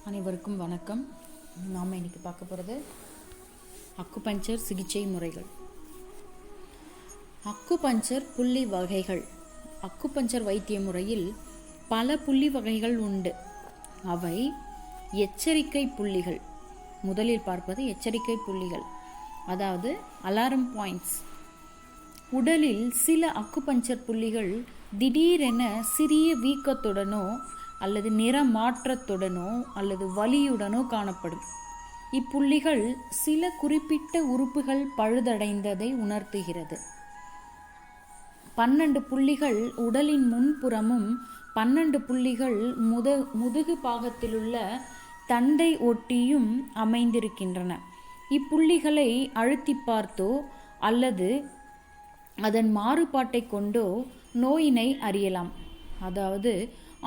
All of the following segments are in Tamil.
அனைவருக்கும் வணக்கம். நாம் இன்னைக்கு பார்க்க போகிறது அக்குபஞ்சர் சிகிச்சை முறைகள். அக்குபஞ்சர் புள்ளி வகைகள். அக்குபஞ்சர் வைத்திய முறையில் பல புள்ளி வகைகள் உண்டு. அவை எச்சரிக்கை புள்ளிகள். முதலில் பார்ப்பது எச்சரிக்கை புள்ளிகள், அதாவது அலாரம் பாயிண்ட்ஸ். உடலில் சில அக்குபஞ்சர் புள்ளிகள் திடீரென சிறிய வீக்கத்துடனோ அல்லது நிற மாற்றத்துடனோ அல்லது வலியுடனோ காணப்படும். இப்புள்ளிகள் சில குறிப்பிட்ட உறுப்புகள் பழுதடைந்ததை உணர்த்துகிறது. 12 புள்ளிகள் உடலின் முன்புறமும் 12 புள்ளிகள் முதுகு பாகத்திலுள்ள தண்டை ஒட்டியும் அமைந்திருக்கின்றன. இப்புள்ளிகளை அழுத்தி பார்த்தோ அல்லது அதன் மாறுபாட்டை கொண்டோ நோயினை அறியலாம். அதாவது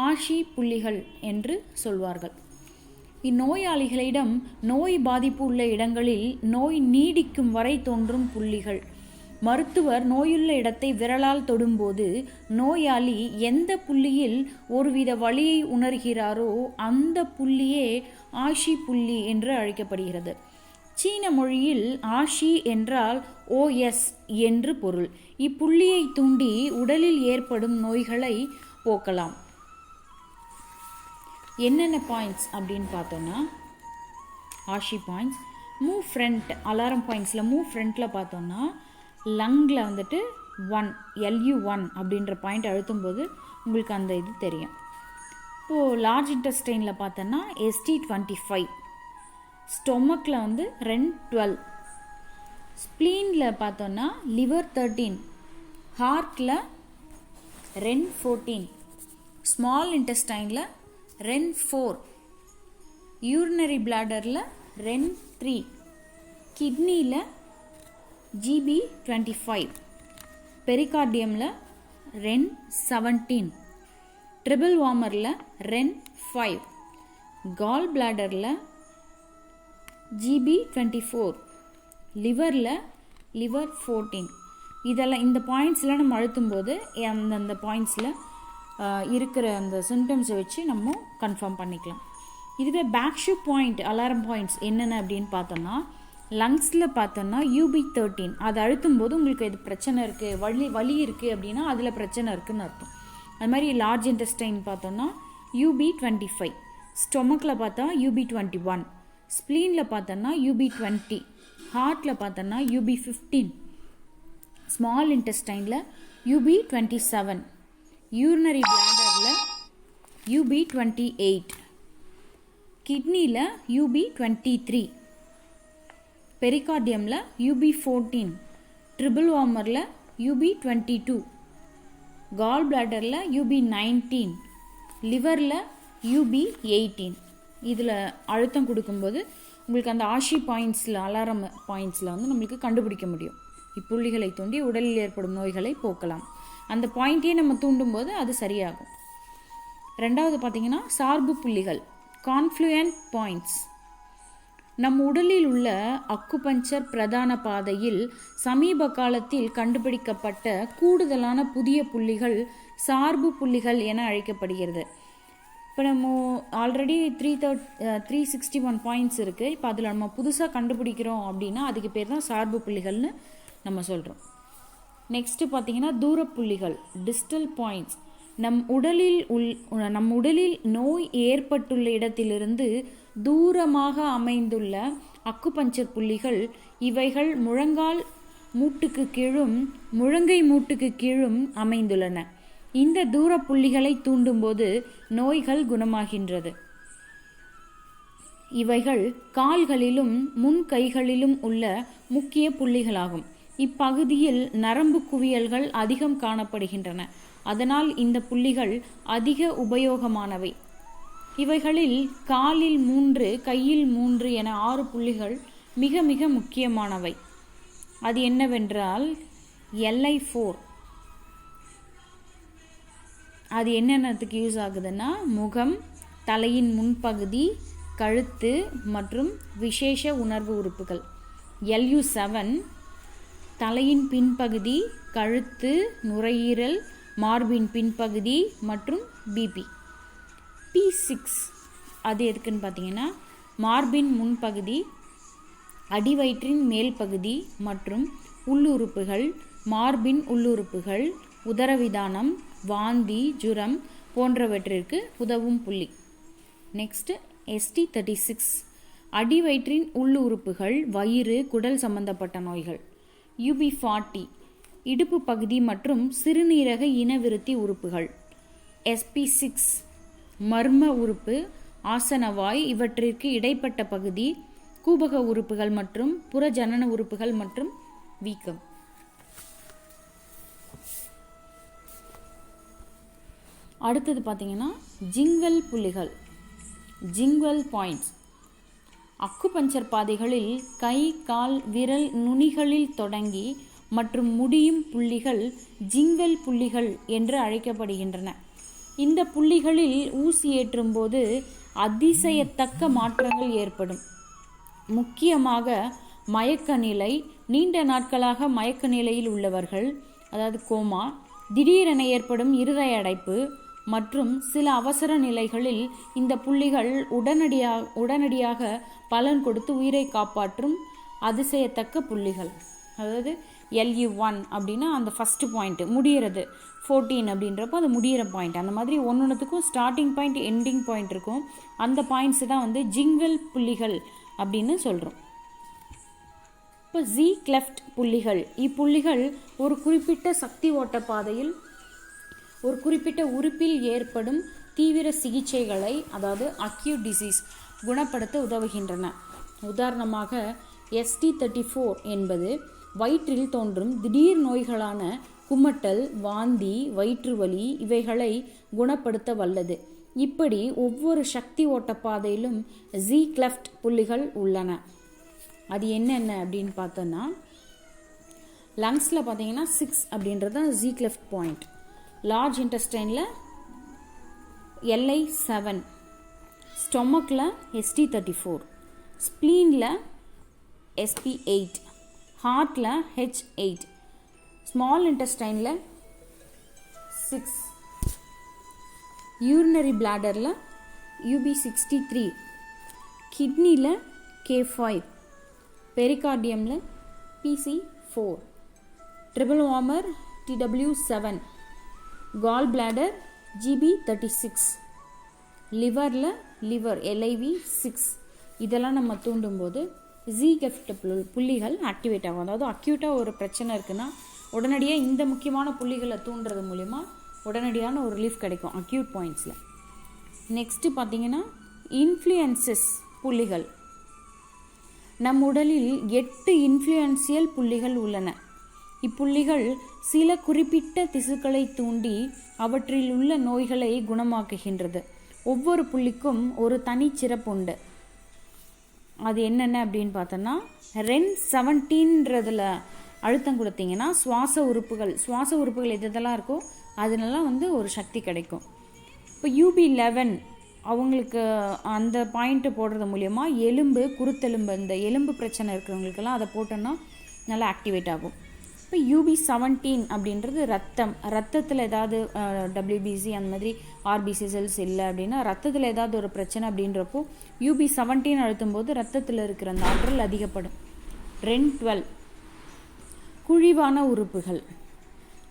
ஆஷி புள்ளிகள் என்று சொல்வார்கள். இந்நோயாளிகளிடம் நோய் பாதிப்பு உள்ள இடங்களில் நோய் நீடிக்கும் வரை தோன்றும் புள்ளிகள். மருத்துவர் நோயுள்ள இடத்தை விரலால் தொடும்போது நோயாளி எந்த புள்ளியில் ஒருவித வலியை உணர்கிறாரோ அந்த புள்ளியே ஆஷி புள்ளி என்று அழைக்கப்படுகிறது. சீன மொழியில் ஆஷி என்றால் OS என்று பொருள். இப்புள்ளியை தூண்டி உடலில் ஏற்படும் நோய்களை போக்கலாம். என்னென்ன பாயிண்ட்ஸ் அப்படின்னு பார்த்தோன்னா, ashi points. Move front. Alarm பாயிண்ட்ஸில் மூவ் ஃப்ரண்ட்டில் பார்த்தோன்னா லங்கில் வந்துட்டு 1 LU1 அப்படின்ற பாயிண்ட் அழுத்தும்போது உங்களுக்கு அந்த இது தெரியும். இப்போது லார்ஜ் இன்டெஸ்டைனில் பார்த்தோன்னா ST25, ஸ்டொமக்கில் வந்து REN 12, ஸ்ப்ளீனில் பார்த்தோன்னா லிவர் 13, ஹார்ட்டில் REN 14, ஸ்மால் இன்டெஸ்டைனில் REN 4, யூரினரி பிளாடரில் REN 3, கிட்னியில் GB25, பெரிகார்டியமில் REN 17, ட்ரிபிள் வார்மரில் REN 5, கால் பிளாடரில் GB24, லிவரில் லிவர் 14. இதெல்லாம் இந்த பாயிண்ட்ஸ்லாம் நம்ம அழுத்தும்போது அந்தந்த பாயிண்ட்ஸில் இருக்கிற அந்த சிம்டம்ஸை வச்சு நம்ம கன்ஃபார்ம் பண்ணிக்கலாம். இதுவே பேக்ஷூ பாயிண்ட் அலாரம் பாயிண்ட்ஸ் என்னென்ன அப்படின்னு பார்த்தோன்னா, லங்ஸில் பார்த்தோன்னா UB13. அதை அழுத்தும்போது உங்களுக்கு இது பிரச்சனை இருக்குது, வலி இருக்குது அப்படின்னா அதில் பிரச்சனை இருக்குதுன்னு அர்த்தம். அது மாதிரி லார்ஜ் இன்டெஸ்டைன் பார்த்தோன்னா UB25, ஸ்டொமக்கில் பார்த்தா UB21, ஸ்ப்ளீனில் பார்த்தோன்னா UB20, ஹார்ட்டில் பார்த்தோன்னா UB15, small இன்டெஸ்டைனில் UB27, urinary பிளாடரில் UB28, கிட்னியில் UB23, பெரிகார்டியமில் UB14, ட்ரிபிள் வார்மரில் UB22, கால் பிளாடரில் UB19, லிவரில் UB18. இதில் அழுத்தம் கொடுக்கும்போது உங்களுக்கு அந்த ஆஷி பாயிண்ட்ஸில் அலாரம் பாயிண்ட்ஸில் வந்து நம்மளுக்கு கண்டுபிடிக்க முடியும். இப்புள்ளிகளை தூண்டி உடலில் ஏற்படும் நோய்களை போக்கலாம். அந்த பாயிண்ட்டையே நம்ம தூண்டும்போது அது சரியாகும். ரெண்டாவது பார்த்தீங்கன்னா சார்பு புள்ளிகள், கான்ஃப்ளூயன்ட் பாயிண்ட்ஸ். நம் உடலில் உள்ள அக்குபஞ்சர் பிரதான பாதையில் சமீப காலத்தில் கண்டுபிடிக்கப்பட்ட கூடுதலான புதிய புள்ளிகள் சார்பு புள்ளிகள் என அழைக்கப்படுகிறது. இப்போ நம்ம ஆல்ரெடி 361 பாயிண்ட்ஸ் இருக்குது. இப்போ அதில் நம்ம புதுசாக கண்டுபிடிக்கிறோம் அப்படின்னா அதுக்கு பேர் தான் சார்பு புள்ளிகள்னு நம்ம சொல்கிறோம். நெக்ஸ்ட்டு பார்த்தீங்கன்னா தூரப்புள்ளிகள், டிஸ்டல் பாயிண்ட்ஸ். நம் உடலில் நோய் ஏற்பட்டுள்ள இடத்திலிருந்து தூரமாக அமைந்துள்ள அக்குபஞ்சர் புள்ளிகள். இவைகள் முழங்கால் மூட்டுக்கு கீழும் முழங்கை மூட்டுக்கு கீழும் அமைந்துள்ளன. இந்த தூர புள்ளிகளை தூண்டும்போது நோய்கள் குணமாகின்றது. இவைகள் கால்களிலும் முன் கைகளிலும் உள்ள முக்கிய புள்ளிகளாகும். இப்பகுதியில் நரம்பு குவியல்கள் அதிகம் காணப்படுகின்றன. அதனால் இந்த புள்ளிகள் அதிக உபயோகமானவை. இவைகளில் காலில் 3, கையில் 3 என 6 புள்ளிகள் மிக மிக முக்கியமானவை. அது என்னவென்றால் LI4. அது என்னென்னத்துக்கு யூஸ் ஆகுதுன்னா, முகம், தலையின் முன்பகுதி, கழுத்து மற்றும் விசேஷ உணர்வு உறுப்புகள். LU7 தலையின் பின்பகுதி, கழுத்து, நுரையீரல், மார்பின் பின்பகுதி மற்றும் BP. P6 அது எதுக்குன்னு பார்த்தீங்கன்னா மார்பின் முன்பகுதி, அடிவயிற்றின் மேல் பகுதி மற்றும் உள்ளுறுப்புகள், மார்பின் உள்ளுறுப்புகள், உதரவிதானம், வாந்தி, ஜுரம் போன்றவற்றிற்கு உதவும் புள்ளி. நெக்ஸ்ட் ST36 அடிவயிற்றின் உள்ளுறுப்புகள், வயிறு, குடல் சம்பந்தப்பட்ட நோய்கள். UB40 இடுப்பு பகுதி மற்றும் சிறுநீரக இனவிருத்தி உறுப்புகள். SP6 மர்ம உறுப்பு, ஆசனவாய் இவற்றிற்கு இடைப்பட்ட பகுதி, கூபக உறுப்புகள் மற்றும் புறஜனன உறுப்புகள் மற்றும் வீக்கம். அடுத்தது பார்த்தீங்கன்னா ஜிங்கல் புள்ளிகள், ஜிங்கல் பாயிண்ட்ஸ். அக்குபஞ்சர் பாதைகளில் கை, கால், விரல் நுனிகளில் தொடங்கி மற்றும் முடியும் புள்ளிகள் ஜிங்கல் புள்ளிகள் என்று அழைக்கப்படுகின்றன. இந்த புள்ளிகளில் ஊசி ஏற்றும் போது அதிசயத்தக்க மாற்றங்கள் ஏற்படும். முக்கியமாக மயக்க நிலை, நீண்ட நாட்களாக மயக்க நிலையில் உள்ளவர்கள், அதாவது கோமா, திடீரென ஏற்படும் இருதய அடைப்பு மற்றும் சில அவசர நிலைகளில் இந்த புள்ளிகள் உடனடியாக பலன் கொடுத்து உயிரை காப்பாற்றும் அதிசயத்தக்க புள்ளிகள். அதாவது LU1 அப்படின்னா அந்த ஃபஸ்ட்டு பாயிண்ட் முடிகிறது, 14 அப்படின்றப்போ அது முடிகிற பாயிண்ட். அந்த மாதிரி ஒன்றுத்துக்கும் ஸ்டார்டிங் பாயிண்ட், எண்டிங் பாயிண்ட் இருக்கும். அந்த பாயிண்ட்ஸ் தான் வந்து ஜிங்கல் புள்ளிகள் அப்படின்னு சொல்கிறோம். இப்போ ஜி கிளெஃப்ட் புள்ளிகள். இப்புள்ளிகள் ஒரு குறிப்பிட்ட சக்தி ஓட்ட பாதையில் ஒரு குறிப்பிட்ட உறுப்பில் ஏற்படும் தீவிர சிகிச்சைகளை, அதாவது அக்யூட் டிசீஸ் குணப்படுத்த உதவுகின்றன. உதாரணமாக ST34 என்பது வயிற்றில் தோன்றும் திடீர் நோய்களான குமட்டல், வாந்தி, வயிற்று வலி இவைகளை குணப்படுத்த வல்லது. இப்படி ஒவ்வொரு சக்தி ஓட்ட பாதையிலும் ஜி கிளெஃப்ட் புள்ளிகள் உள்ளன. அது என்னென்ன அப்படின்னு பார்த்தோன்னா, லங்ஸில் பார்த்தீங்கன்னா 6 அப்படின்றது தான் ஜி கிளெஃப்ட் பாயிண்ட். லார்ஜ் இன்டெஸ்டைனில் LI7, ஸ்டொமக்கில் ST34, ஸ்ப்ளீனில் SP8, ஹார்ட்டில் H8, ஸ்மால் இன்டெஸ்டைனில் 6, யூரினரி பிளாடரில் UB63, கிட்னியில் K5, பெரிகார்டியமில் PC4, triple warmer TW7, gall bladder GB36, லிவரில் LIV6. இதெல்லாம் நம்ம தூண்டும்போது ஜி கிளெஃப்ட் புள்ளிகள் ஆக்டிவேட் ஆகும். அதாவது அக்யூட்டாக ஒரு பிரச்சனை இருக்குன்னா உடனடியாக இந்த முக்கியமான புள்ளிகளை தூண்டுறது மூலிமா உடனடியான ஒரு ரிலீஃப் கிடைக்கும் அக்யூட் பாயிண்ட்ஸில். நெக்ஸ்ட்டு பார்த்தீங்கன்னா இன்ஃப்ளூயன்சஸ் புள்ளிகள். நம் உடலில் 8 இன்ஃப்ளூயன்சியல் புள்ளிகள் உள்ளன. இப்புள்ளிகள் சில குறிப்பிட்ட திசுக்களை தூண்டி அவற்றில் உள்ள நோய்களை குணமாக்குகின்றது. ஒவ்வொரு புள்ளிக்கும் ஒரு தனிச்சிறப்பு உண்டு. அது என்னென்ன அப்படின்னு பார்த்தோன்னா, REN17ன்றதில் அழுத்தம் கொடுத்தீங்கன்னா சுவாச உறுப்புகள் எதெல்லாம் இருக்கோ அதனால வந்து ஒரு சக்தி கிடைக்கும். இப்போ UB11 அவங்களுக்கு அந்த பாயிண்ட்டு போடுறது மூலயமா எலும்பு, குருத்தெலும்பு, இந்த எலும்பு பிரச்சனை இருக்கிறவங்களுக்கெல்லாம் அதை போட்டோன்னா நல்லா ஆக்டிவேட் ஆகும். இப்போ UB17 அப்படின்றது ரத்தத்தில் ஏதாவது WBC அந்த மாதிரி RBC செல்ஸ் இல்லை அப்படின்னா ரத்தத்தில் ஏதாவது ஒரு பிரச்சனை அப்படின்றப்போ UB17 அழுத்தும் போது ரத்தத்தில் இருக்கிற அந்த ஆற்றல் அதிகப்படும். REN12 குழிவான உறுப்புகள்,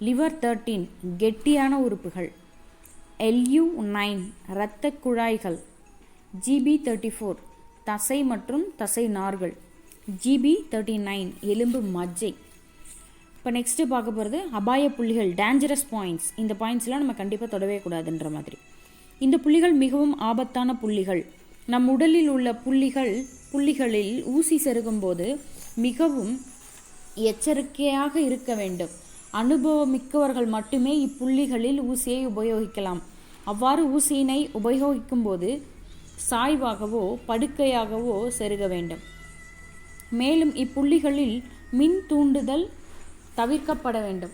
liver 13 கெட்டியான உறுப்புகள், LU9 இரத்த குழாய்கள், GB34 தசை மற்றும் தசை நார்கள், GB39 எலும்பு மஜ்ஜை. இப்போ நெக்ஸ்ட்டு பார்க்க போகிறது அபாய புள்ளிகள், டேஞ்சரஸ் பாயிண்ட்ஸ். இந்த பாயிண்ட்ஸ்லாம் நம்ம கண்டிப்பாக தொடவே கூடாதுன்ற மாதிரி. இந்த புள்ளிகள் மிகவும் ஆபத்தான புள்ளிகள். நம் உடலில் உள்ள புள்ளிகளில் ஊசி செருகும் போது மிகவும் எச்சரிக்கையாக இருக்க வேண்டும். அனுபவமிக்கவர்கள் மட்டுமே இப்புள்ளிகளில் ஊசியை உபயோகிக்கலாம். அவ்வாறு ஊசியினை உபயோகிக்கும் போது சாய்வாகவோ படுக்கையாகவோ செருக வேண்டும். மேலும் இப்புள்ளிகளில் மின் தூண்டுதல் தவிர்க்கப்பட வேண்டும்.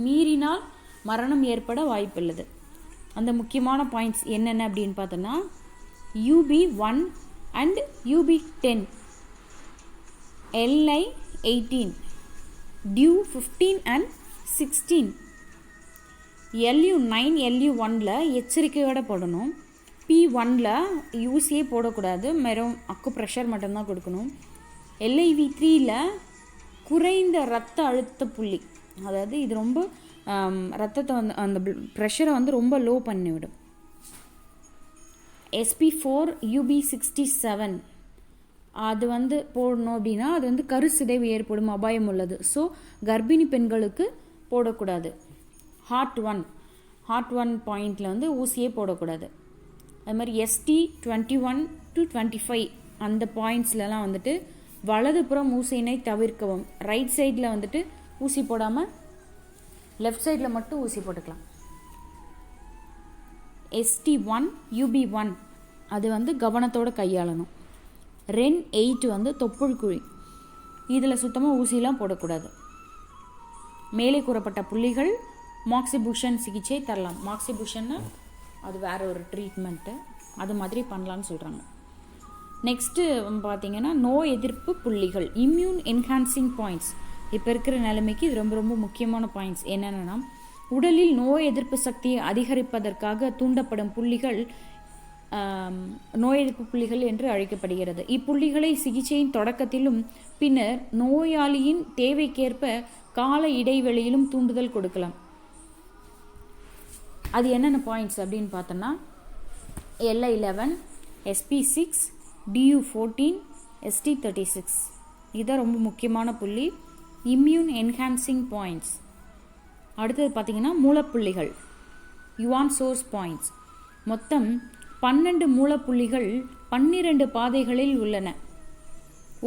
மீறினால் மரணம் ஏற்பட வாய்ப்புள்ளது. அந்த முக்கியமான பாயிண்ட்ஸ் என்னென்ன அப்படின்னு பார்த்தோன்னா, UB1 and UB10, LI18, DU15 and 16, LU9 LU1ல எச்சரிக்கையோடு போடணும். SP1ல் ஊசியே போடக்கூடாது, வெறும் அக்குப்ரெஷர் மட்டும்தான் கொடுக்கணும். LIV3ல் குறைந்த இரத்த அழுத்த புள்ளி, அதாவது இது ரொம்ப ரத்தத்தை வந்து அந்த ப்ரெஷரை வந்து ரொம்ப லோ பண்ணிவிடும். SP4 UB67 அது வந்து போடணும் அப்படின்னா அது வந்து கருச்சிதைவு ஏற்படும் அபாயம் உள்ளது. ஸோ கர்ப்பிணி பெண்களுக்கு போடக்கூடாது. ஹார்ட் ஒன் பாயிண்டில் வந்து ஊசியே போடக்கூடாது. அது மாதிரி ST21 to 25 அந்த பாயிண்ட்ஸ்லலாம் வந்துட்டு வலதுபுறம் ஊசியினை தவிர்க்கவும். ரைட் சைடில் வந்துட்டு ஊசி போடாமல் லெஃப்ட் சைடில் மட்டும் ஊசி போட்டுக்கலாம். ST1 UB1 அது வந்து கவனத்தோடு கையாளணும். REN8 வந்து தொப்புள் குழி, இதில் சுத்தமாக ஊசிலாம் போடக்கூடாது. மேலே கூறப்பட்ட புள்ளிகள் மாக்சிபுஷன் சிகிச்சை தரலாம். மாக்சிபுஷன்னா அது வேற ஒரு ட்ரீட்மெண்ட்டு, அது மாதிரி பண்ணலான்னு சொல்கிறாங்க. நெக்ஸ்ட்டு பார்த்தீங்கன்னா நோய் எதிர்ப்பு புள்ளிகள், இம்யூன் என்ஹான்சிங் பாயிண்ட்ஸ். இப்போ இருக்கிற நிலைமைக்கு இது ரொம்ப ரொம்ப முக்கியமான பாயிண்ட்ஸ். என்னென்னா உடலில் நோய் எதிர்ப்பு சக்தியை அதிகரிப்பதற்காக தூண்டப்படும் புள்ளிகள் நோய் எதிர்ப்பு புள்ளிகள் என்று அழைக்கப்படுகிறது. இப்புள்ளிகளை சிகிச்சையின் தொடக்கத்திலும் பின்னர் நோயாளியின் தேவைக்கேற்ப கால இடைவெளியிலும் தூண்டுதல் கொடுக்கலாம். அது என்னென்ன பாயிண்ட்ஸ் அப்படின்னு பார்த்தோன்னா LI11, SP6, DU14, ST36 இதுதான் ரொம்ப முக்கியமான புள்ளி, இம்யூன் என்ஹான்சிங் பாயிண்ட்ஸ். அடுத்தது பார்த்தீங்கன்னா மூலப்புள்ளிகள், யுவான் சோர்ஸ் பாயிண்ட்ஸ். மொத்தம் 12 மூலப்புள்ளிகள் 12 பாதைகளில் உள்ளன.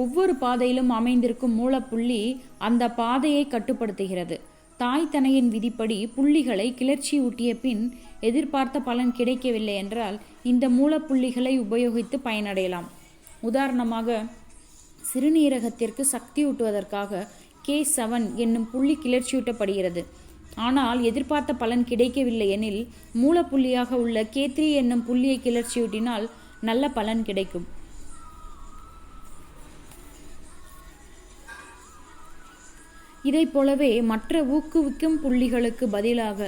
ஒவ்வொரு பாதையிலும் அமைந்திருக்கும் மூலப்புள்ளி அந்த பாதையை கட்டுப்படுத்துகிறது. தாய் தனையின் விதிப்படி புள்ளிகளை கிளர்ச்சி ஊட்டிய பின் எதிர்பார்த்த பலன் கிடைக்கவில்லை என்றால் இந்த மூலப்புள்ளிகளை உபயோகித்து பயனடையலாம். உதாரணமாக சிறுநீரகத்திற்கு சக்தி ஊட்டுவதற்காக K7 என்னும் புள்ளி கிளர்ச்சியூட்டப்படுகிறது. ஆனால் எதிர்பார்த்த பலன் கிடைக்கவில்லை எனில் மூலப்புள்ளியாக உள்ள K3 என்னும் புள்ளியை கிளர்ச்சியூட்டினால் நல்ல பலன் கிடைக்கும். இதைப் போலவே மற்ற ஊக்குவிக்கும் புள்ளிகளுக்கு பதிலாக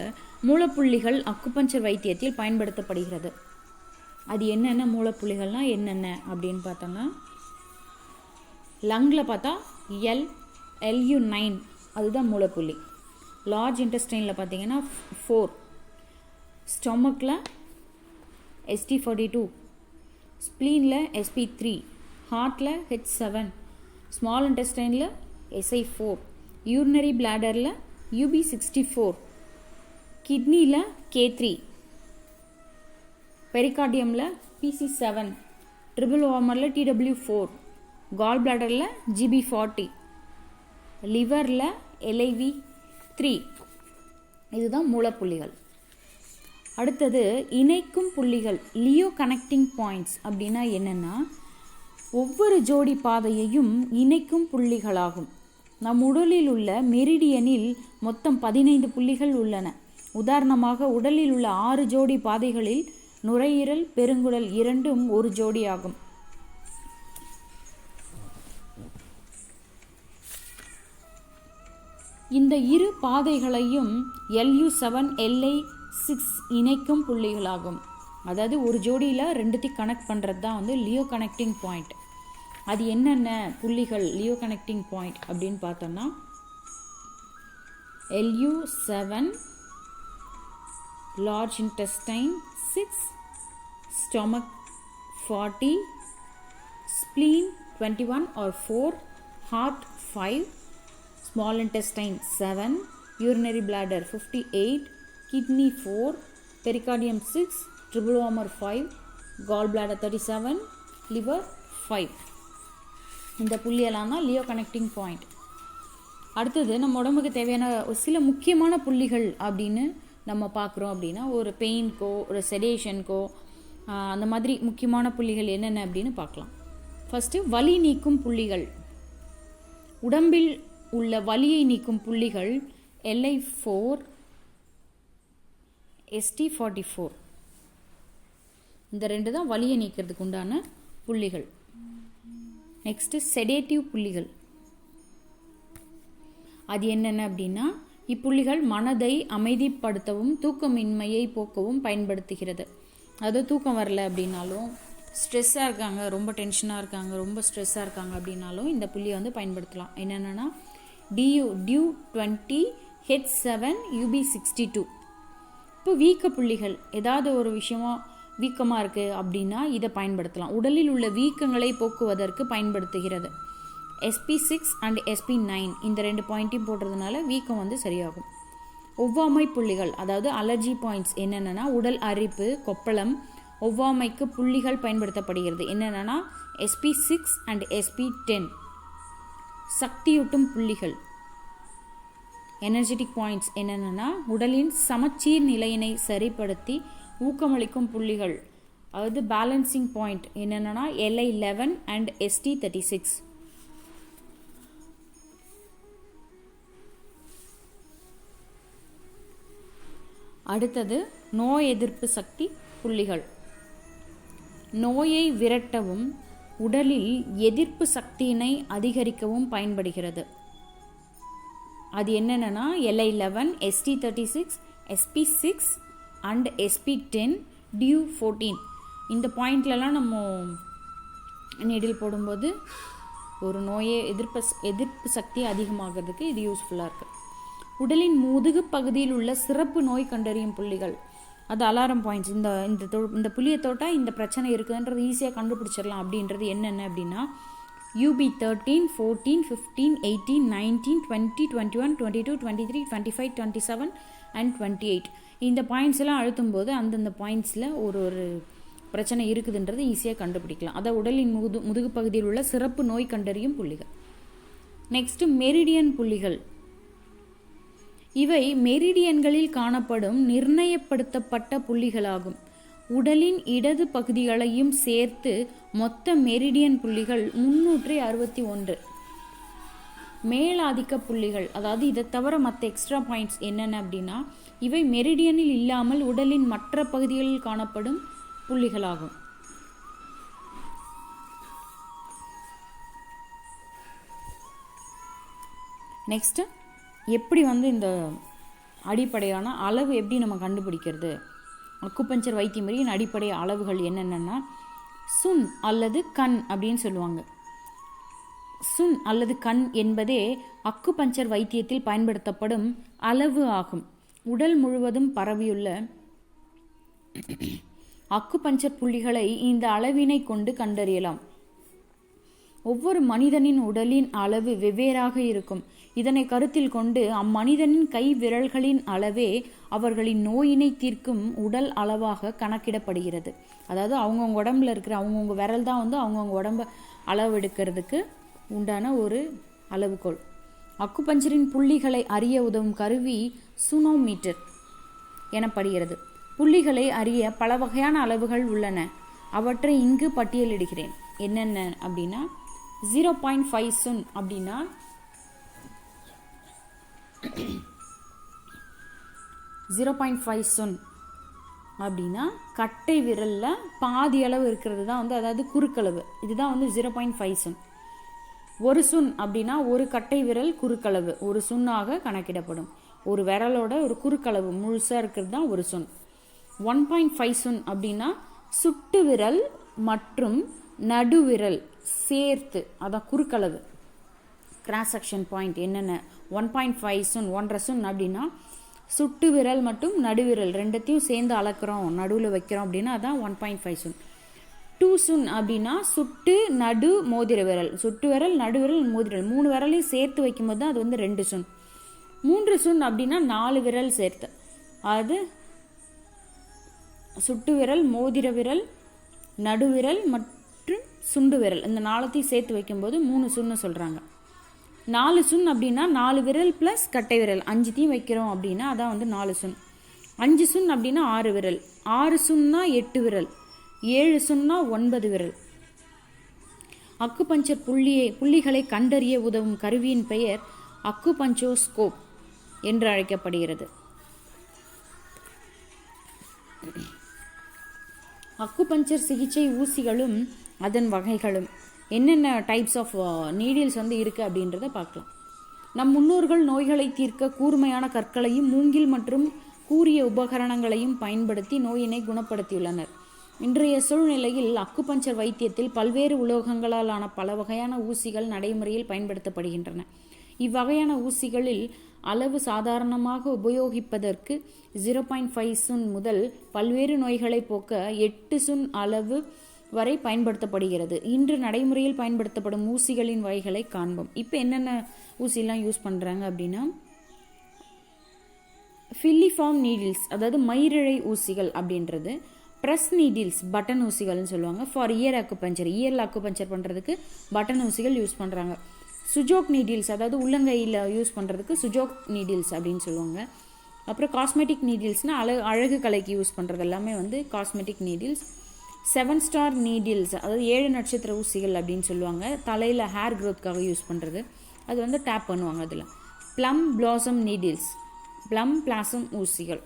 மூலப்புள்ளிகள் அக்குபஞ்சர் வைத்தியத்தில் பயன்படுத்தப்படுகிறது. அது என்னென்ன மூலப்புள்ளிகள்லாம் என்னென்ன அப்படின்னு பார்த்தோம்னா லங்கில் பார்த்தா LU9 அதுதான் மூலப்புள்ளி. லார்ஜ் இன்டெஸ்டைனில் பார்த்தீங்கன்னா 4, ஸ்டொமக்கில் ST42, ஸ்ப்ளீனில் SP3, ஹார்ட்டில் H7, small இன்டெஸ்டைனில் SI4, urinary பிளாடரில் UB64, கிட்னியில் K3, பெரிகார்டியமில் PC7, ட்ரிபிள் வார்மரில் TW4, கால் பிளாடரில் GB40, லிவரில் LIV3. இதுதான் மூலப்புள்ளிகள். அடுத்தது இணைக்கும் புள்ளிகள், லியோ கனெக்டிங் பாயிண்ட்ஸ் அப்படின்னா என்னென்னா ஒவ்வொரு ஜோடி பாதையையும் இணைக்கும் புள்ளிகளாகும். நம் உடலில் உள்ள மெரிடியனில் மொத்தம் 15 புள்ளிகள் உள்ளன. உதாரணமாக உடலில் உள்ள 6 ஜோடி பாதைகளில் நுரையீரல் பெருங்குடல் இரண்டும் ஒரு ஜோடி ஆகும். இந்த இரு பாதைகளையும் LU7 LI6 இணைக்கும் புள்ளிகளாகும். அதாவது ஒரு ஜோடியில் ரெண்டுத்தையும் கனெக்ட் பண்ணுறது தான் வந்து லியோ கனெக்டிங் பாயிண்ட். அது என்னென்ன புள்ளிகள் லியோ கனெக்டிங் பாயிண்ட் அப்படின்னு பார்த்தோம்னா LU7 large intestine 6, stomach 40, spleen 21 or 4, heart 5, small intestine 7, urinary bladder 58, kidney 4, pericardium 6, triple wormer 5, gallbladder 37, liver 5. இந்த புள்ளியெல்லாம் தான் லியோ கனெக்டிங் பாயிண்ட். அடுத்தது நம்ம உடம்புக்கு தேவையான சில முக்கியமான புள்ளிகள் அப்படின்னு நம்ம பார்க்குறோம் அப்படின்னா ஒரு பெயின்க்கோ ஒரு செடேஷனுக்கோ அந்த மாதிரி முக்கியமான புள்ளிகள் என்னென்ன அப்படின்னு பார்க்கலாம். ஃபஸ்ட்டு வலி நீக்கும் புள்ளிகள். உடம்பில் உள்ள வலியை நீக்கும் புள்ளிகள் LI4, ST44. இந்த ரெண்டு தான் வலியை நீக்கிறதுக்கு உண்டான புள்ளிகள். நெக்ஸ்ட்டு செடேட்டிவ் புள்ளிகள். அது என்னென்ன அப்படின்னா இப்புள்ளிகள் மனதை அமைதிப்படுத்தவும் தூக்கமின்மையை போக்கவும் பயன்படுத்துகிறது. அது தூக்கம் வரல அப்படின்னாலும், ஸ்ட்ரெஸ்ஸாக இருக்காங்க, ரொம்ப டென்ஷனாக இருக்காங்க, ரொம்ப ஸ்ட்ரெஸ்ஸாக இருக்காங்க அப்படின்னாலும் இந்த புள்ளியை வந்து பயன்படுத்தலாம். என்னென்னா DU20 H7 UB62. இப்போ வீக்க புள்ளிகள், ஏதாவது ஒரு விஷயமா வீக்கமாக இருக்குது அப்படின்னா இதை பயன்படுத்தலாம். உடலில் உள்ள வீக்கங்களை போக்குவதற்கு பயன்படுத்துகிறது. SP6 அண்ட் SP9 இந்த 2 பாயிண்ட்டையும் போடுறதுனால வீக்கம் வந்து சரியாகும். ஒவ்வாமை புள்ளிகள், அதாவது அலர்ஜி பாயிண்ட்ஸ் என்னென்னா உடல் அரிப்பு, கொப்பளம், ஒவ்வாமைக்கு புள்ளிகள் பயன்படுத்தப்படுகிறது. என்னென்னா SP6 அண்ட் SP10. சக்தியூட்டும் புள்ளிகள், எனர்ஜெட்டிக் பாயிண்ட்ஸ் என்னென்னா உடலின் சமச்சீர் நிலையினை சரிப்படுத்தி ஊக்கமளிக்கும் புள்ளிகள், அதாவது பேலன்சிங் பாயிண்ட் என்னென்னா LI11 அண்ட் ST36. அடுத்தது நோய் எதிர்ப்பு சக்தி புள்ளிகள். நோயை விரட்டவும் உடலில் எதிர்ப்பு சக்தியினை அதிகரிக்கவும் பயன்படுகிறது. அது என்னென்னா LI11, ST36, SP6 and SP10, DU14. இந்த பாயிண்ட்லலாம் நம்ம நீடில் போடும்போது ஒரு நோயை எதிர்ப்பு சக்தி அதிகமாகிறதுக்கு இது யூஸ்ஃபுல்லாக இருக்குது. உடலின் முதுகு பகுதியில் உள்ள சிறப்பு நோய் கண்டறியும் புள்ளிகள், அது அலாரம் பாயிண்ட்ஸ். இந்த புள்ளியை தொட்டால் இந்த பிரச்சனை இருக்குதுன்றது ஈஸியாக கண்டுபிடிச்சிடலாம். அப்படின்றது என்னென்ன அப்படின்னா UB13, 14, 15, 18, 19, 20, 21, 22, 23, 25, 27 அண்ட் 28. இந்த பாயிண்ட்ஸ் எல்லாம் அழுத்தும் போது அந்தந்த பாயிண்ட்ஸில் ஒரு பிரச்சனை இருக்குதுன்றது ஈஸியாக கண்டுபிடிக்கலாம். அதை உடலின் முதுகு பகுதியில் உள்ள சிறப்பு நோய் கண்டறியும் புள்ளிகள். நெக்ஸ்ட் மெரிடியன் புள்ளிகள். இவை மெரிடியன்களில் காணப்படும் நிர்ணயப்படுத்தப்பட்ட புள்ளிகளாகும். உடலின் இடது பகுதிகளையும் சேர்த்து மொத்த மெரிடியன் புள்ளிகள் 361. மேலாதிக்க புள்ளிகள், அதாவது இதை தவிர மற்ற எக்ஸ்ட்ரா பாயிண்ட்ஸ் என்னென்ன அப்படின்னா இவை மெரிடியனில் இல்லாமல் உடலின் மற்ற பகுதிகளில் காணப்படும் புள்ளிகளாகும். நெக்ஸ்ட் எப்படி வந்து இந்த அடிப்படையான அளவு எப்படி நம்ம கண்டுபிடிக்கிறது? அக்குபஞ்சர் வைத்திய முறையின் அடிப்படை அளவுகள் என்னென்னா சுன் அல்லது கண் அப்படின்னு சொல்லுவாங்க. சுன் அல்லது கண் என்பதே அக்குபஞ்சர் வைத்தியத்தில் பயன்படுத்தப்படும் அளவு ஆகும். உடல் முழுவதும் பரவியுள்ள அக்குபஞ்சர் புள்ளிகளை இந்த அளவினை கொண்டு கண்டறியலாம். ஒவ்வொரு மனிதனின் உடலின் அளவு வெவ்வேறாக இருக்கும். இதனை கருத்தில் கொண்டு அம்மனிதனின் கை விரல்களின் அளவே அவர்களின் நோயினை தீர்க்கும் உடல் அளவாக கணக்கிடப்படுகிறது. அதாவது அவங்கவுங்க உடம்புல இருக்கிற அவங்கவுங்க விரல் தான் வந்து அவங்கவுங்க உடம்ப அளவு எடுக்கிறதுக்கு உண்டான ஒரு அளவுகோல். அக்குபஞ்சரின் புள்ளிகளை அறிய உதவும் கருவி சுனோமீட்டர் எனப்படுகிறது. புள்ளிகளை அறிய பல வகையான அளவுகள் உள்ளன. அவற்றை இங்கு பட்டியலிடுகிறேன். என்னென்ன அப்படின்னா 0.5 சுன் அப்படின்னா 0.5 சுன் அப்படின்னா கட்டை விரலில் பாதி அளவு இருக்கிறது தான் வந்து, அதாவது குறுக்களவு. இதுதான் வந்து 0.5 சுன். ஒரு சுன் அப்படின்னா ஒரு கட்டை விரல் குறுக்களவு ஒரு சுன்னாக கணக்கிடப்படும். ஒரு விரலோட ஒரு குறுக்களவு முழுசாக இருக்கிறது தான் ஒரு சுன். 1.5 சுன் அப்படின்னா சுட்டு விரல் மற்றும் நடுவிரல் சேர்த்து, அதான் குறுக்களவு, கிராஸ் செக்ஷன் பாயிண்ட். என்னென்ன 1.5 சுன் 1.5 சுன் அப்படின்னா சுட்டு விரல் மற்றும் நடுவிரல் ரெண்டத்தையும் சேர்ந்து அளக்குறோம், நடுவில் வைக்கிறோம் அப்படின்னா அதான் 1.5 சுன். 2 சுன் அப்படின்னா சுட்டு நடு மோதிர விரல், சுட்டு விரல் நடுவிரல் மோதிரல் 3 விரலையும் சேர்த்து வைக்கும்போது தான் அது வந்து 2 சுன். 3 சுன் அப்படின்னா 4 விரல் சேர்த்து, அது சுட்டு விரல், மோதிர விரல், நடுவிரல் மற்றும் சுண்டு விரல், இந்த 4த்தையும் சேர்த்து வைக்கும்போது 3 சுன்னு சொல்கிறாங்க. 4 சுன் அப்படின்னா 4 விரல் ப்ளஸ் கட்டை விரல் 5த்தையும் வைக்கிறோம் அப்படின்னா அதான் வந்து 4 சுன். 5 சுன் அப்படின்னா 6 விரல், 6 சுன்னா 8 விரல், 7 சுன்னா 9 விரல். அக்குபஞ்சர் புள்ளிகளை கண்டறிய உதவும் கருவியின் பெயர் அக்குபஞ்சோஸ்கோப் என்று அழைக்கப்படுகிறது. அக்குபஞ்சர் சிகிச்சை ஊசிகளும் அதன் வகைகளும் என்னென்ன டைப்ஸ் ஆஃப் நீடில்ஸ் வந்து இருக்குது அப்படின்றத பார்க்கலாம். நம் முன்னோர்கள் நோய்களை தீர்க்க கூர்மையான கற்களையும் மூங்கில் மற்றும் கூரிய உபகரணங்களையும் பயன்படுத்தி நோயினை குணப்படுத்தியுள்ளனர். இன்றைய சூழ்நிலையில் அக்குபஞ்சர் வைத்தியத்தில் பல்வேறு உலோகங்களால் ஆன பல வகையான ஊசிகள் நடைமுறையில் பயன்படுத்தப்படுகின்றன. இவ்வகையான ஊசிகளில் அளவு சாதாரணமாக உபயோகிப்பதற்கு 0.5 சுன் முதல் பல்வேறு நோய்களை போக்க 8 சுன் அளவு வரை பயன்படுத்தப்படுகிறது. இன்று நடைமுறையில் பயன்படுத்தப்படும் ஊசிகளின் வகைகளை காண்போம். இப்போ என்னென்ன ஊசிலாம் யூஸ் பண்ணுறாங்க அப்படின்னா, ஃபில்லிஃபார்ம் நீடில்ஸ், அதாவது மயிரிழை ஊசிகள் அப்படின்றது. ப்ரெஸ் நீடில்ஸ், பட்டன் ஊசிகள்னு சொல்லுவாங்க. ஃபார் இயர் அக்குபஞ்சர், இயரில் அக்குபஞ்சர் பண்ணுறதுக்கு பட்டன் ஊசிகள் யூஸ் பண்ணுறாங்க. சுஜோக் நீடில்ஸ், அதாவது உள்ளங்கையில் யூஸ் பண்ணுறதுக்கு சுஜோக் நீடில்ஸ் அப்படின்னு சொல்லுவாங்க. அப்புறம் காஸ்மெட்டிக் நீடில்ஸ்னால் அழகு கலைக்கு யூஸ் பண்ணுறது எல்லாமே வந்து காஸ்மெட்டிக் நீடில்ஸ். 7 ஸ்டார் நீடில்ஸ், அதாவது 7 நட்சத்திர ஊசிகள் அப்படின்னு சொல்லுவாங்க. தலையில் ஹேர் க்ரோத்துக்காக யூஸ் பண்ணுறது, அது வந்து டேப் பண்ணுவாங்க. அதில் plum blossom needles, plum blossom ஊசிகள்.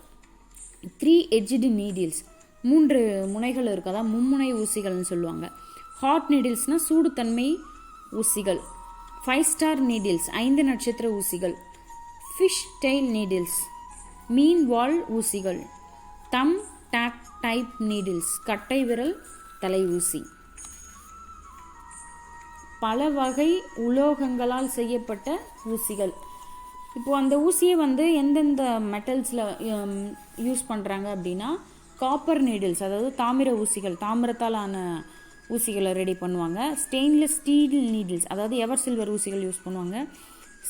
3 எட்ஜ்டு நீடில்ஸ், 3 முனைகள் இருக்குது, அதான் மும்முனை ஊசிகள்னு சொல்லுவாங்க. ஹாட் நீடில்ஸ்னால் சூடுத்தன்மை ஊசிகள். 5 ஸ்டார் நீடில்ஸ், 5 நட்சத்திர ஊசிகள். ஃபிஷ் டெயில் நீடில்ஸ், மீன் வால் ஊசிகள். தம் டாக் டைப் நீடில்ஸ், கட்டை விரல் தலை ஊசி. பல வகை உலோகங்களால் செய்யப்பட்ட ஊசிகள். இப்போது அந்த ஊசியை வந்து எந்தெந்த மெட்டல்ஸில் யூஸ் பண்ணுறாங்க அப்படின்னா, காப்பர் நீடில்ஸ், அதாவது தாமிர ஊசிகள், தாமிரத்தால் ஆன ஊசிகளை ரெடி பண்ணுவாங்க. ஸ்டெயின்லெஸ் ஸ்டீல் நீடில்ஸ், அதாவது எவர் சில்வர் ஊசிகள் யூஸ் பண்ணுவாங்க.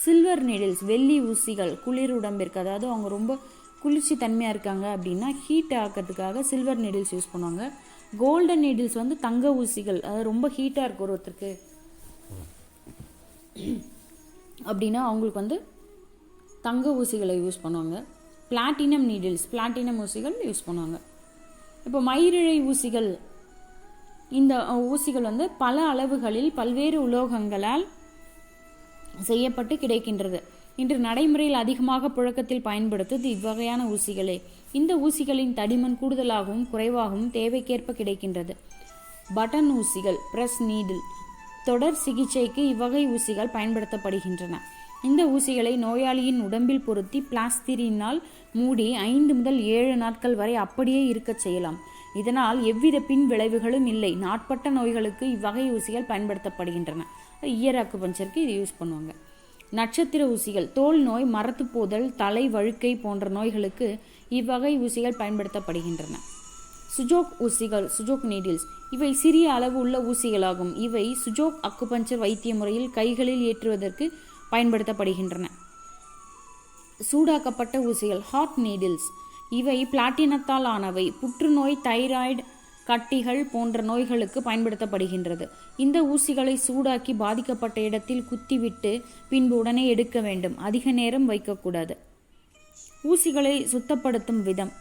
சில்வர் நீடில்ஸ், வெள்ளி ஊசிகள், குளிர் உடம்பிற்கு, அதாவது அவங்க ரொம்ப குளிர்ச்சி தன்மையாக இருக்காங்க அப்படின்னா ஹீட் ஆக்கிறதுக்காக சில்வர் நீடில்ஸ் யூஸ் பண்ணுவாங்க. கோல்டன் நீடில்ஸ் வந்து தங்க ஊசிகள், அதாவது ரொம்ப ஹீட்டாக இருக்கும் ஒருத்தருக்கு அப்படின்னா அவங்களுக்கு வந்து தங்க ஊசிகளை யூஸ் பண்ணுவாங்க. பிளாட்டினம் நீடில்ஸ், பிளாட்டினம் ஊசிகள் யூஸ் பண்ணுவாங்க. இப்போ மயிரிழை ஊசிகள், இந்த ஊசிகள் வந்து பல அளவுகளில் பல்வேறு உலோகங்களால் செய்யப்பட்டு கிடைக்கின்றது. இன்று நடைமுறையில் அதிகமாக புழக்கத்தில் பயன்படுத்துவது இவ்வகையான ஊசிகளே. இந்த ஊசிகளின் தடிமன் கூடுதலாகவும் குறைவாகவும் தேவைக்கேற்ப கிடைக்கின்றது. பட்டன் ஊசிகள், பிரஸ் நீடில். தொடர் சிகிச்சைக்கு இவ்வகை ஊசிகள் பயன்படுத்தப்படுகின்றன. இந்த ஊசிகளை நோயாளியின் உடம்பில் பொருத்தி பிளாஸ்டிரினால் மூடி 5 முதல் 7 நாட்கள் வரை அப்படியே இருக்கச் செய்யலாம். இதனால் எவ்வித பின் விளைவுகளும் இல்லை. நாட்பட்ட நோய்களுக்கு இவ்வகை ஊசிகள் பயன்படுத்தப்படுகின்றன. இயர் அக்குபஞ்சருக்கு இது யூஸ் பண்ணுவாங்க. நட்சத்திர ஊசிகள், தோல் நோய், மரத்து போதல், தலை வழுக்கை போன்ற நோய்களுக்கு இவ்வகை ஊசிகள் பயன்படுத்தப்படுகின்றன. சுஜோக் ஊசிகள், சுஜோக் நீடில்ஸ், இவை சிறிய அளவு உள்ள ஊசிகளாகும். இவை சுஜோக் அக்குபஞ்சர் வைத்திய முறையில் கைகளில் ஏற்றுவதற்கு பயன்படுத்தப்படுகின்றன. சூடாக்கப்பட்ட ஊசிகள், ஹாட் நீடில்ஸ், இவை பிளாட்டினத்தால் ஆனவை. புற்றுநோய், தைராய்டு கட்டிகள் போன்ற நோய்களுக்கு பயன்படுத்தப்படுகின்றது. இந்த ஊசிகளை சூடாக்கி பாதிக்கப்பட்ட இடத்தில் குத்திவிட்டு பின்பு உடனே எடுக்க வேண்டும். அதிக நேரம் வைக்கக்கூடாது. ஊசிகளை சுத்தப்படுத்தும் விதம்,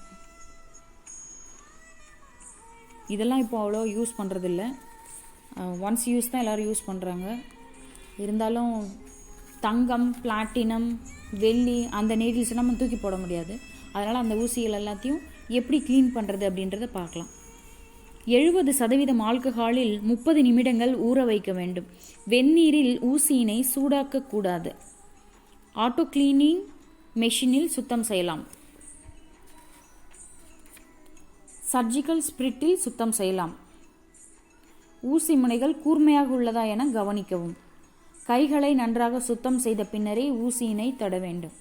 இதெல்லாம் இப்போ அவ்வளோ யூஸ் பண்ணுறதில்ல. ஒன்ஸ் யூஸ் தான் எல்லோரும் யூஸ் பண்ணுறாங்க. இருந்தாலும் தங்கம், பிளாட்டினம், வெள்ளி அந்த நீடில்ஸ் நம்ம தூக்கி போட முடியாது. அதனால் அந்த ஊசிகள் எல்லாத்தையும் எப்படி க்ளீன் பண்ணுறது அப்படின்றத பார்க்கலாம். 70% ஆல்கஹாலில் 30 நிமிடங்கள் ஊற வைக்க வேண்டும். வெந்நீரில் ஊசியினை சூடாக்கக்கூடாது. ஆட்டோ கிளீனிங் மெஷினில் சுத்தம் செய்யலாம். சர்ஜிக்கல் ஸ்பிரிட்டில் சுத்தம் செய்யலாம். ஊசி முனைகள் கூர்மையாக உள்ளதா என கவனிக்கவும். கைகளை நன்றாக சுத்தம் செய்த பின்னரே ஊசியினை தொட வேண்டும்.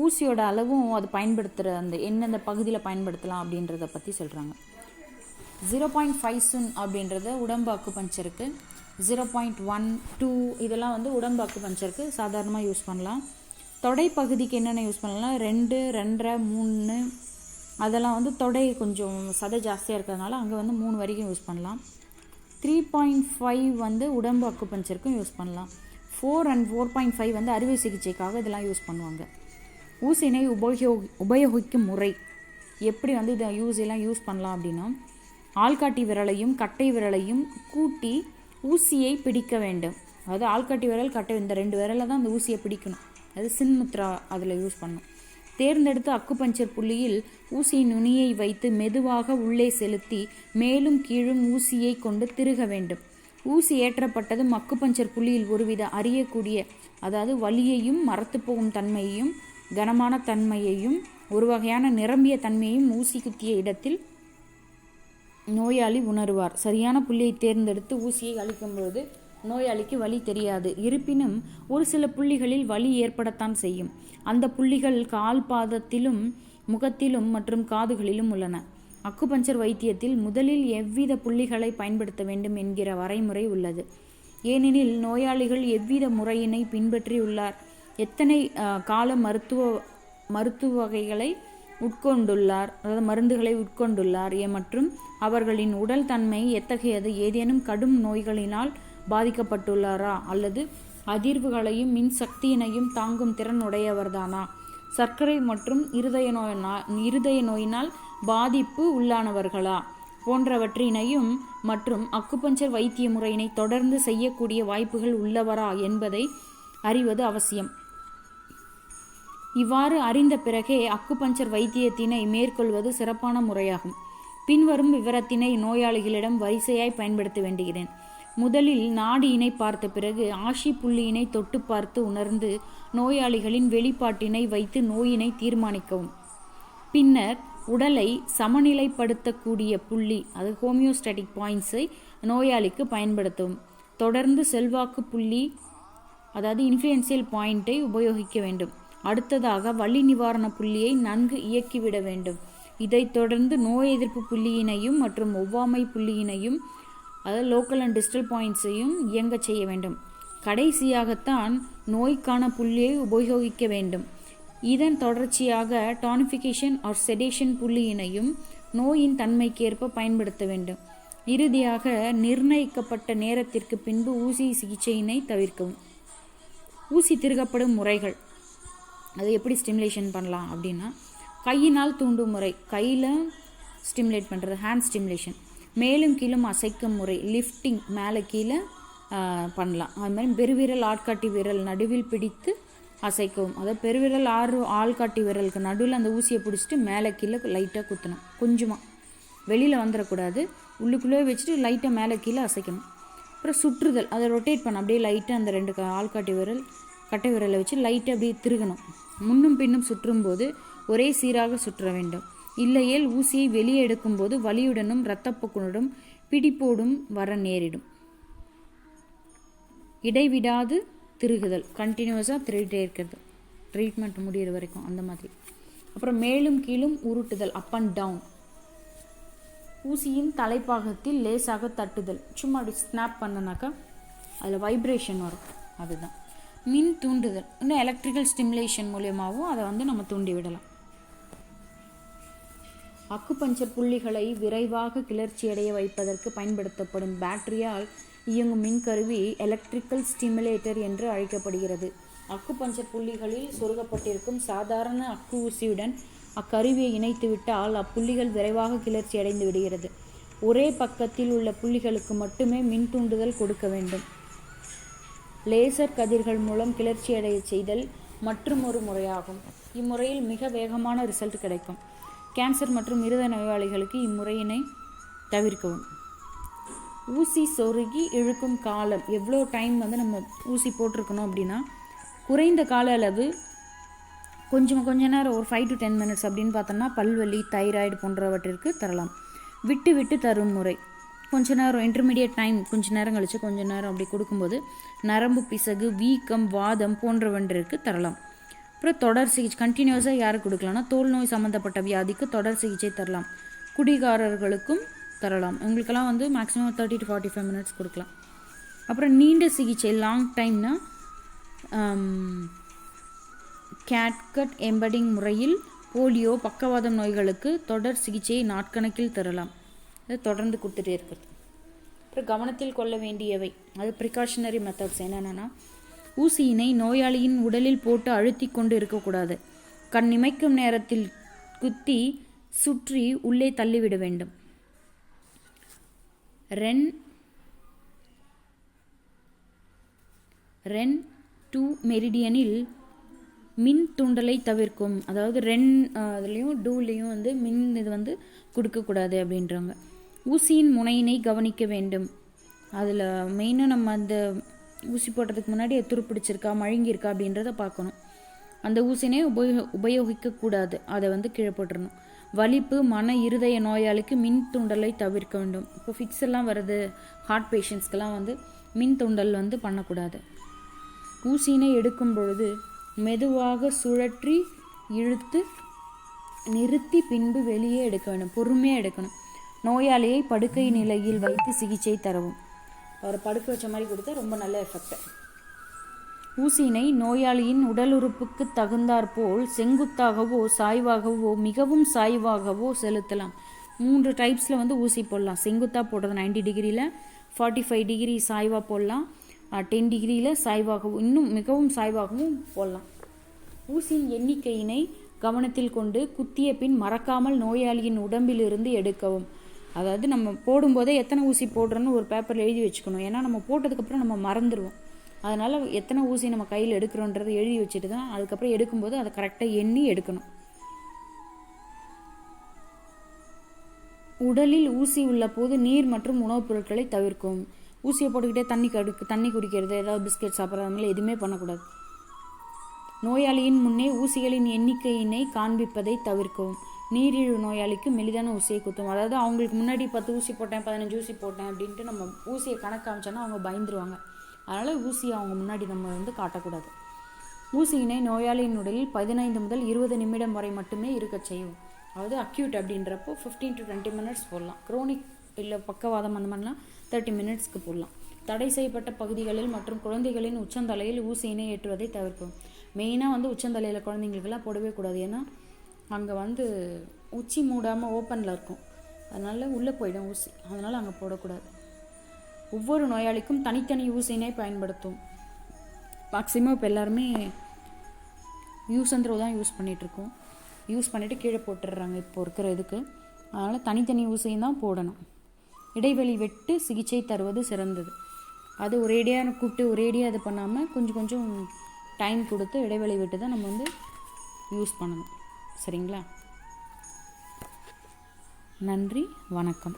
ஊசியோட அளவும் அது பயன்படுத்துகிற அந்த எந்தெந்த பகுதியில் பயன்படுத்தலாம் அப்படின்றத பற்றி சொல்கிறாங்க. 0.5 சுன் அப்படின்றத உடம்பு அக்குபஞ்சருக்கு, 0.1, 2 இதெல்லாம் வந்து உடம்பு அக்குபஞ்சருக்கு சாதாரணமாக யூஸ் பண்ணலாம். தொடை பகுதிக்கு என்னென்ன யூஸ் பண்ணலாம், 2, 2.5, 3 அதெல்லாம் வந்து தொடை கொஞ்சம் சதை ஜாஸ்தியாக இருக்கிறதுனால அங்கே வந்து 3 வரைக்கும் யூஸ் பண்ணலாம். 3.5 வந்து உடம்பு அக்குபஞ்சருக்கும் யூஸ் பண்ணலாம். 4 and 4.5 வந்து அறுவை சிகிச்சைக்காக இதெல்லாம் யூஸ் பண்ணுவாங்க. ஊசியினை உபயோகிக்கும் முறை எப்படி வந்து இதை ஊசியெல்லாம் யூஸ் பண்ணலாம் அப்படின்னா, ஆள்காட்டி விரலையும் கட்டை விரலையும் கூட்டி ஊசியை பிடிக்க வேண்டும். அதாவது ஆள்காட்டி விரல், கட்டை, இந்த 2 விரலை தான் அந்த ஊசியை பிடிக்கணும். அது சின்முத்ரா அதில் யூஸ் பண்ணணும். தேர்ந்தெடுத்த அக்குபஞ்சர் புள்ளியில் ஊசியின் நுனியை வைத்து மெதுவாக உள்ளே செலுத்தி மேலும் கீழும் ஊசியை கொண்டு திருக வேண்டும். ஊசி ஏற்றப்பட்டதும் அக்குபஞ்சர் புள்ளியில் ஒருவித அறியக்கூடிய, அதாவது வலியையும் மரத்து போகும் தன்மையையும் கனமான தன்மையையும் ஒரு வகையான நிரம்பிய தன்மையையும் ஊசி குத்திய இடத்தில் நோயாளி உணர்வார். சரியான புள்ளியை தேர்ந்தெடுத்து ஊசியை அளிக்கும்போது நோயாளிக்கு வலி தெரியாது. இருப்பினும் ஒரு சில புள்ளிகளில் வலி ஏற்படத்தான் செய்யும். அந்த புள்ளிகள் கால் பாதத்திலும் முகத்திலும் மற்றும் காதுகளிலும் உள்ளன. அக்குபஞ்சர் வைத்தியத்தில் முதலில் எவ்வித புள்ளிகளை பயன்படுத்த வேண்டும் என்கிற வரைமுறை உள்ளது. ஏனெனில் நோயாளிகள் எவ்வித முறையினை பின்பற்றியுள்ளார், எத்தனை கால மருத்துவ வகைகளை உட்கொண்டுள்ளார், அதாவது மருந்துகளை உட்கொண்டுள்ளார் மற்றும் அவர்களின் உடல் தன்மை எத்தகையது, ஏதேனும் கடும் நோய்களினால் பாதிக்கப்பட்டுள்ளாரா அல்லது அதிர்வுகளையும் மின் சக்தியினையும் தாங்கும் திறன் உடையவர்தானா, சர்க்கரை மற்றும் இருதய நோயினால் பாதிப்பு உள்ளானவர்களா போன்றவற்றினையும் மற்றும் அக்குபஞ்சர் வைத்திய முறையினை தொடர்ந்து செய்யக்கூடிய வாய்ப்புகள் உள்ளவரா என்பதை அறிவது அவசியம். இவ்வாறு அறிந்த பிறகே அக்குபஞ்சர் வைத்தியத்தினை மேற்கொள்வது சிறப்பான முறையாகும். பின்வரும் விவரத்தினை நோயாளிகளிடம் வரிசையாய் பயன்படுத்த வேண்டுகிறேன். முதலில் நாடியினை பார்த்த பிறகு ஆஷி புள்ளியினை தொட்டு பார்த்து உணர்ந்து நோயாளிகளின் வெளிப்பாட்டினை வைத்து நோயினை தீர்மானிக்கவும். பின்னர் உடலை சமநிலைப்படுத்தக்கூடிய புள்ளி, அது ஹோமியோஸ்டாட்டிக் பாயிண்ட்ஸை நோயாளிக்கு பயன்படுத்தவும். தொடர்ந்து செல்வாக்கு புள்ளி, அதாவது இன்ஃப்ளூயன்சியல் பாயிண்டை உபயோகிக்க வேண்டும். அடுத்ததாக வலி நிவாரண புள்ளியை நன்கு இயக்கிவிட வேண்டும். இதைத் தொடர்ந்து நோய் எதிர்ப்பு புள்ளியினையும் மற்றும் ஒவ்வாமை புள்ளியினையும், அதாவது லோக்கல் அண்ட் டிஸ்டல் பாயிண்ட்ஸையும் இயங்க செய்ய வேண்டும். கடைசியாகத்தான் நோய்க்கான புள்ளியை உபயோகிக்க வேண்டும். இதன் தொடர்ச்சியாக டானிஃபிகேஷன் ஆர் செடேஷன் புள்ளியினையும் நோயின் தன்மைக்கேற்ப பயன்படுத்த வேண்டும். இறுதியாக நிர்ணயிக்கப்பட்ட நேரத்திற்கு பின்பு ஊசி சிகிச்சையினை தவிர்க்கவும். ஊசி திருகப்படும் முறைகள், அது எப்படி ஸ்டிமுலேஷன் பண்ணலாம் அப்படின்னா, கையினால் தூண்டும் முறை, கையில் ஸ்டிமுலேட் பண்ணுறது ஹேண்ட் ஸ்டிமுலேஷன், மேலும் கீழும் அசைக்கும் முறை லிஃப்டிங், மேலே கீழே பண்ணலாம். அது மாதிரி பெருவிரல் ஆட்காட்டி விரல் நடுவில் பிடித்து அசைக்கவும். அதாவது பெருவிரல் ஆள்காட்டி விரலுக்கு நடுவில் அந்த ஊசியை பிடிச்சிட்டு மேலே கீழே லைட்டாக குத்தணும். கொஞ்சமாக வெளியில் வந்துடக்கூடாது, உள்ளுக்குள்ளே வச்சுட்டு லைட்டாக மேலே கீழே அசைக்கணும். அப்புறம் சுற்றுதல், அதை ரொட்டேட் பண்ண அப்படியே லைட்டாக அந்த 2 ஆள்காட்டி விரல் கட்டை விரலை வச்சு லைட்டாக அப்படியே திருகணும். முன்னும் பின்னும் சுற்றும்போது ஒரே சீராக சுற்ற வேண்டும். இல்லையேல் ஊசியை வெளியே எடுக்கும்போது வலியுடனும் இரத்தப்போக்குடனும் பிடிப்போடும் வர நேரிடும். இடைவிடாது திருகுதல், கண்டினியூஸாக திருகிட்டே இருக்கிறது ட்ரீட்மெண்ட் முடிகிற வரைக்கும், அந்த மாதிரி. அப்புறம் மேலும் கீழும் உருட்டுதல், அப் அண்ட் டவுன். ஊசியின் தலைப்பாகத்தில் லேசாக தட்டுதல், சும்மா அப்படி ஸ்னாப் பண்ணனாக்கா அதில் வைப்ரேஷன் வரும், அதுதான். மின் தூண்டுதல், இன்னும் எலக்ட்ரிக்கல் ஸ்டிமுலேஷன் மூலியமாகவும் அதை நம்ம தூண்டி விடலாம். அக்குபஞ்சர் புள்ளிகளை விரைவாக கிளர்ச்சியடைய வைப்பதற்கு பயன்படுத்தப்படும் பேட்டரியால் இயங்கும் மின்கருவி எலக்ட்ரிக்கல் ஸ்டிமுலேட்டர் என்று அழைக்கப்படுகிறது. அக்குபஞ்சர் புள்ளிகளில் சொருகப்பட்டிருக்கும் சாதாரண அக்கு ஊசியுடன் அக்கருவியை இணைத்துவிட்டால் அப்புள்ளிகள் விரைவாக கிளர்ச்சி அடைந்து விடுகிறது. ஒரே பக்கத்தில் உள்ள புள்ளிகளுக்கு மட்டுமே மின் தூண்டுதல் கொடுக்க வேண்டும். லேசர் கதிர்கள் மூலம் கிளர்ச்சி அடைய செய்தல் மற்றும் ஒரு முறையாகும். இம்முறையில் மிக வேகமான ரிசல்ட் கிடைக்கும். கேன்சர் மற்றும் இருதய நோயாளிகளுக்கு இம்முறையினை தவிர்க்கவும். ஊசி சொருகி இழுக்கும் காலம், எவ்வளோ டைம் நம்ம ஊசி போட்டிருக்கணும் அப்படின்னா, குறைந்த கால அளவு கொஞ்ச நேரம், ஒரு 5 to 10 minutes அப்படின்னு பார்த்தோம்னா பல்வலி, தைராய்டு போன்றவற்றிற்கு தரலாம். விட்டு விட்டு தரும் முறை, கொஞ்ச நேரம் இன்டர்மீடியட் டைம், கொஞ்ச நேரம் கழிச்சு கொஞ்ச நேரம் அப்படி கொடுக்கும்போது நரம்பு பிசகு, வீக்கம், வாதம் போன்றவற்றிற்கு தரலாம். அப்புறம் தொடர் சிகிச்சை, கண்டினியூஸாக யாருக்கு கொடுக்கலாம்னா தோல் நோய் சம்மந்தப்பட்ட வியாதிக்கு தொடர் சிகிச்சை தரலாம். குடிகாரர்களுக்கும் தரலாம். உங்களுக்கெல்லாம் மேக்ஸிமம் 30 to 45 minutes கொடுக்கலாம். அப்புறம் நீண்ட சிகிச்சை, லாங் டைம்னா கேட்கட் எம்படிங் முறையில் போலியோ, பக்கவாதம் நோய்களுக்கு தொடர் சிகிச்சையை நாட்கணக்கில் தரலாம். அது தொடர்ந்து கொடுத்துட்டே இருக்கிறது. அப்புறம் கவனத்தில் கொள்ள வேண்டியவை, அது ப்ரிகாஷனரி மெத்தட்ஸ் என்னென்னா, ஊசியினை நோயாளியின் உடலில் போட்டு அழுத்தி கொண்டு இருக்கக்கூடாது. கண் இமைக்கும் நேரத்தில் குத்தி சுற்றி உள்ளே தள்ளிவிட வேண்டும். ரென் 2 மெரிடியனில் மின் தூண்டலை தவிர்க்கும். அதாவது அதுலேயும் டூலேயும் மின் இது கொடுக்கக்கூடாது அப்படின்றாங்க. ஊசியின் முனையினை கவனிக்க வேண்டும். அதில் மெயினாக நம்ம அந்த ஊசி போடுறதுக்கு முன்னாடி துருப்பிடிச்சிருக்கா, மழுங்கியிருக்கா அப்படின்றத பார்க்கணும். அந்த ஊசினை உபயோகிக்கக்கூடாது, அதை வந்து கீழே போட்டுடணும். வலிப்பு, மன இருதய நோயாளிக்கு மின் தூண்டலை தவிர்க்க வேண்டும். இப்போ ஃபிக்ஸ் எல்லாம் வருது, ஹார்ட் பேஷண்ட்ஸ்க்கெல்லாம் வந்து மின் தூண்டல் வந்து பண்ணக்கூடாது. ஊசியினை எடுக்கும் பொழுது மெதுவாக சுழற்றி இழுத்து நிறுத்தி பின்பு வெளியே எடுக்க வேண்டும். பொறுமையாக எடுக்கணும். நோயாளியை படுக்கை நிலையில் வைத்து சிகிச்சை தரவும். அவரை படுக்க வச்ச மாதிரி கொடுத்தா ரொம்ப நல்ல எஃபெக்ட். ஊசியினை நோயாளியின் உடல் உறுப்புக்கு தகுந்தாற்போல் செங்குத்தாகவோ சாய்வாகவோ மிகவும் சாய்வாகவோ செலுத்தலாம். 3 டைப்ஸில் வந்து ஊசி போடலாம். செங்குத்தாக போடுறது 90 டிகிரியில், 45 டிகிரி சாய்வாக போடலாம், 10 டிகிரியில் சாய்வாகவும், இன்னும் மிகவும் சாய்வாகவும் போடலாம். ஊசியின் எண்ணிக்கையினை கவனத்தில் கொண்டு குத்திய பின் மறக்காமல் நோயாளியின் உடம்பிலிருந்து எடுக்கவும். அதாவது நம்ம போடும்போதே எத்தனை ஊசி போடுறோன்னு ஒரு பேப்பரில் எழுதி வச்சுக்கணும். ஏன்னா நம்ம போட்டதுக்கப்புறம் நம்ம மறந்துடுவோம். அதனால் எத்தனை ஊசி நம்ம கையில் எடுக்கிறோன்றதை எழுதி வச்சுட்டு தான் அதுக்கப்புறம் எடுக்கும்போது அதை கரெக்டாக எண்ணி எடுக்கணும். உடலில் ஊசி உள்ள போது நீர் மற்றும் உணவுப் பொருட்களை தவிர்க்கவும். ஊசியை போட்டுக்கிட்டே தண்ணி குடிக்கிறது, ஏதாவது பிஸ்கெட் சாப்பிட்றது, மாதிரி எதுவுமே பண்ணக்கூடாது. நோயாளியின் முன்னே ஊசிகளின் எண்ணிக்கையினை காண்பிப்பதை தவிர்க்கவும். நீரிழிவு நோயாளிக்கு மெலிதான ஊசியை குத்தும். அதாவது அவங்களுக்கு முன்னாடி 10 ஊசி போட்டேன், 15 ஊசி போட்டேன் அப்படின்ட்டு நம்ம ஊசியை கணக்கு காமிச்சோன்னா அவங்க பயந்துருவாங்க. அதனால் ஊசியை அவங்க முன்னாடி நம்ம வந்து காட்டக்கூடாது. ஊசியினை நோயாளியின் உடலில் 15 முதல் 20 நிமிடம் வரை மட்டுமே இருக்க செய்யும். அதாவது அக்யூட் அப்படின்றப்போ 15 to 20 மினிட்ஸ் போடலாம். குரோனிக் இல்லை பக்கவாதம் அந்த மாதிரிலாம் 30 மினிட்ஸ்க்கு போடலாம். தடை செய்யப்பட்ட பகுதிகளில் மற்றும் குழந்தைகளின் உச்சந்தலையில் ஊசியினை ஏற்றுவதை தவிர்க்கும். மெயினாக வந்து உச்சந்தலையில் குழந்தைங்களுக்கெல்லாம் போடவே கூடாது. ஏன்னா அங்கே வந்து உச்சி மூடாமல் ஓப்பனில் இருக்கும், அதனால் உள்ளே போயிடும் ஊசி. அதனால் அங்கே போடக்கூடாது. ஒவ்வொரு நோயாளிக்கும் தனித்தனி ஊசியினை பயன்படுத்தும். மேக்ஸிமம் இப்போ எல்லாருமே யூஸ் அண்ட் த்ரோ தான் யூஸ் பண்ணிகிட்ருக்கோம். யூஸ் பண்ணிவிட்டு கீழே போட்டுடுறாங்க இப்போ இருக்கிற இதுக்கு. அதனால் தனித்தனி ஊசியும் தான் போடணும். இடைவெளி விட்டு சிகிச்சை தருவது சிறந்தது. அது ஒரேடியாக கூப்பிட்டு ஒரேடியாக இது பண்ணாமல் கொஞ்சம் கொஞ்சம் டைம் கொடுத்து இடைவெளி விட்டு தான் நம்ம வந்து யூஸ் பண்ணணும். சரிங்களா? நன்றி, வணக்கம்.